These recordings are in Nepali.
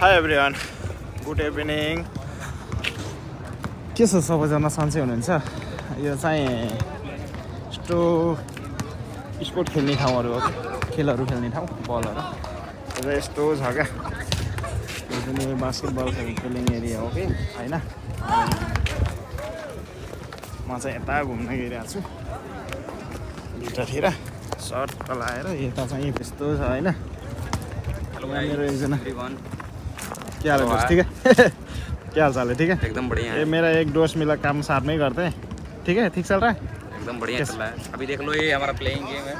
High everyone, good evening. के छ सबैजना सन्चै हुनुहुन्छ? यो चाहिँ यस्तो स्पोर्ट खेल्ने ठाउँहरू हो कि खेलहरू खेल्ने ठाउँ बलहरू र यस्तो छ क्या। यो पनि बास्केटबल खेल्ने एरिया हो कि होइन। म चाहिँ यता घुम्न गइरहेको छु भित्रतिर सर्ट लगाएर। यता चाहिँ यस्तो छ होइन। मेरो एकजना क्या हाल है? ठीक है। क्या हाल चाल है? ठीक है, एकदम बढ़िया है। ये मेरा एक दोस्त मिला, काम साथ में ही करते हैं। ठीक है, ठीक चल रहा है, एकदम बढ़िया चल रहा है। अभी देख लो, ये हमारा प्लेइंग गेम है।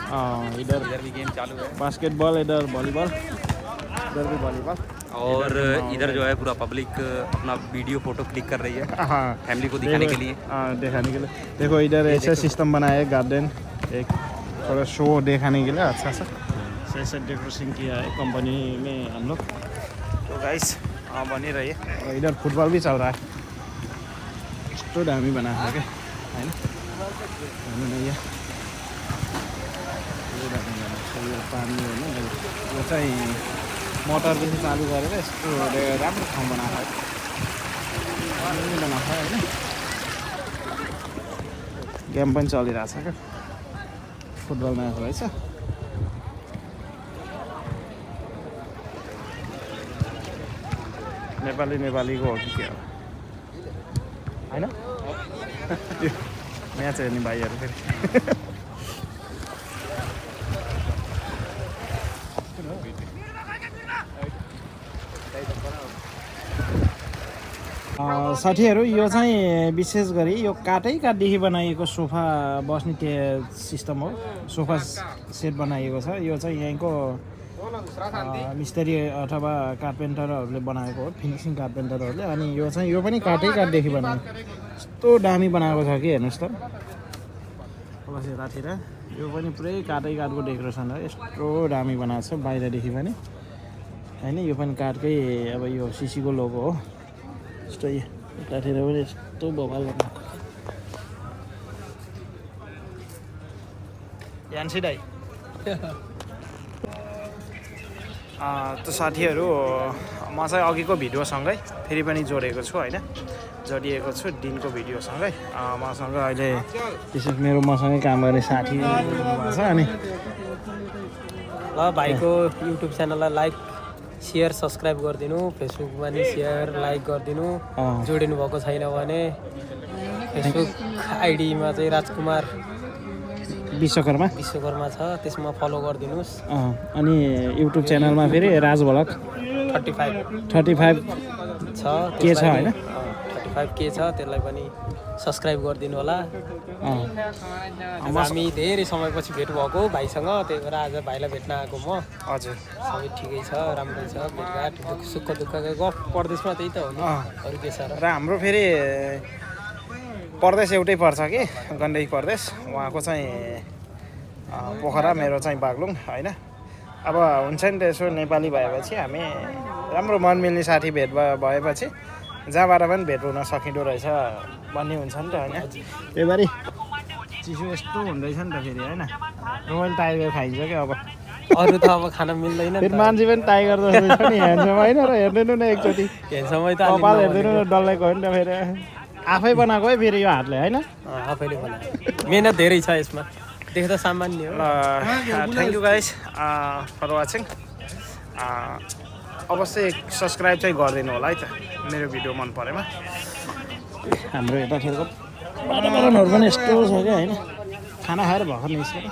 इधर इधर भी गेम चालू है, बास्केटबॉल, इधर वॉलीबॉल, इधर भी वॉलीबॉल। और इधर जो है पूरा पब्लिक अपना वीडियो फोटो क्लिक कर रही है हाँ, फैमिली को दिखाने के लिए। दिखाने के लिए। देखो इधर ऐसा सिस्टम बनाया है, गार्डन एक थोड़ा शो दिखाने के लिए अच्छा सा ऐसा डेकोरेशन किया है कंपनी में हम लोग। तो गाइस बनी रही है। और इधर फुटबॉल भी चल रहा है। यस्तो दामी बनाएको छ क्या होइन। हेर्नु न यो दामी बनाएको छ। यो पानी होइन, यो चाहिँ मोटरदेखि चालु गरेर यस्तो राम्रो ठाउँ बनाएको छ होइन। गेम पनि चलिरहेछ क्या, फुटबल म्याच रहेछ। नेपालीको हो कि के हो होइन। म्याच हेर्ने भाइहरू फेरि साथीहरू, यो चाहिँ विशेष गरी यो काठदेखि बनाइएको सोफा बस्ने सिस्टम हो। सोफा सेट बनाइएको छ। यो चाहिँ यहीँको मिस्त्री अथवा कार्पेन्टरहरूले बनाएको हो, फिनिसिङ कार्पेन्टरहरूले। अनि यो चाहिँ यो पनि काठदेखि बनाएको। यस्तो दामी बनाएको छ कि हेर्नुहोस् त। प्लस यतातिर यो पनि पुरै काठको डेकोरेसन हो। यस्तो दामी बनाएको छ बाहिरदेखि पनि होइन। यो पनि काठकै, अब यो सिसीको लोगो हो। यस्तो यतातिर पनि यस्तो बवाल बनाएको। यान्सी दाइ त साथीहरू, म चाहिँ अघिको भिडियोसँगै फेरि पनि जोडिएको छु होइन। जोडिएको छु दिनको भिडियोसँगै। मसँग अहिले विशेष मसँगै काम गर्ने साथी भएको छ। अनि ल भाइको युट्युब च्यानललाई लाइक सेयर सब्सक्राइब गरिदिनु। फेसबुकमा नि सेयर लाइक गरिदिनु। जोडिनु भएको छैन भने फेसबुक आइडीमा चाहिँ राजकुमार विश्वकर्मा छ, त्यसमा फलो गरिदिनुहोस्। अनि युट्युब च्यानलमा फेरि राज भ्लग 35 छ के छ होइन। 35 के छ, त्यसलाई पनि सब्सक्राइब गरिदिनु होला। हामी धेरै समयपछि भेट भएको भाइसँग, त्यही भएर आज भाइलाई भेट्न आएको म। हजुर, सबै ठिकै छ, राम्रै छ। भेटघाट सुख दुःखको गफ, परदेशमा त्यही त हो नि, अरू के छ र। हाम्रो फेरि परदेश एउटै पर्छ कि, गण्डकी परदेश। उहाँको चाहिँ पोखरा, मेरो चाहिँ बागलुङ होइन। अब हुन्छ नि त, यसो नेपाली भएपछि हामी राम्रो मन मिल्ने साथी भेट भएपछि जहाँबाट पनि भेट हुन सकिँदो रहेछ भन्ने हुन्छ नि त होइन। त्यही भएर चिसो यस्तो हुँदैछ नि त फेरि होइन। रोयल टाइगर खाइन्छ क्या अब। अरू त अब खान मिल्दैन। फेरि मान्छे पनि टाइगर जस्तो छ नि, ह्यान्डसम होइन र। हेर्दैन न एकचोटि समय त कपाल हेर्दैन न, डल्लै गयो नि त फेरि। आफै बनाएको है फेरि यो हातले होइन। आफैले बनाएको, मेहनत धेरै छ यसमा, देख्दा सामान्य हो। Thank you guys for watching. अवश्य सब्सक्राइब चाहिँ गरिदिनु होला है त मेरो भिडियो मन परेमा। हाम्रो यतातिरको वातावरणहरू पनि यस्तो छ क्या होइन। खाना खाएर भर्खर निस्केर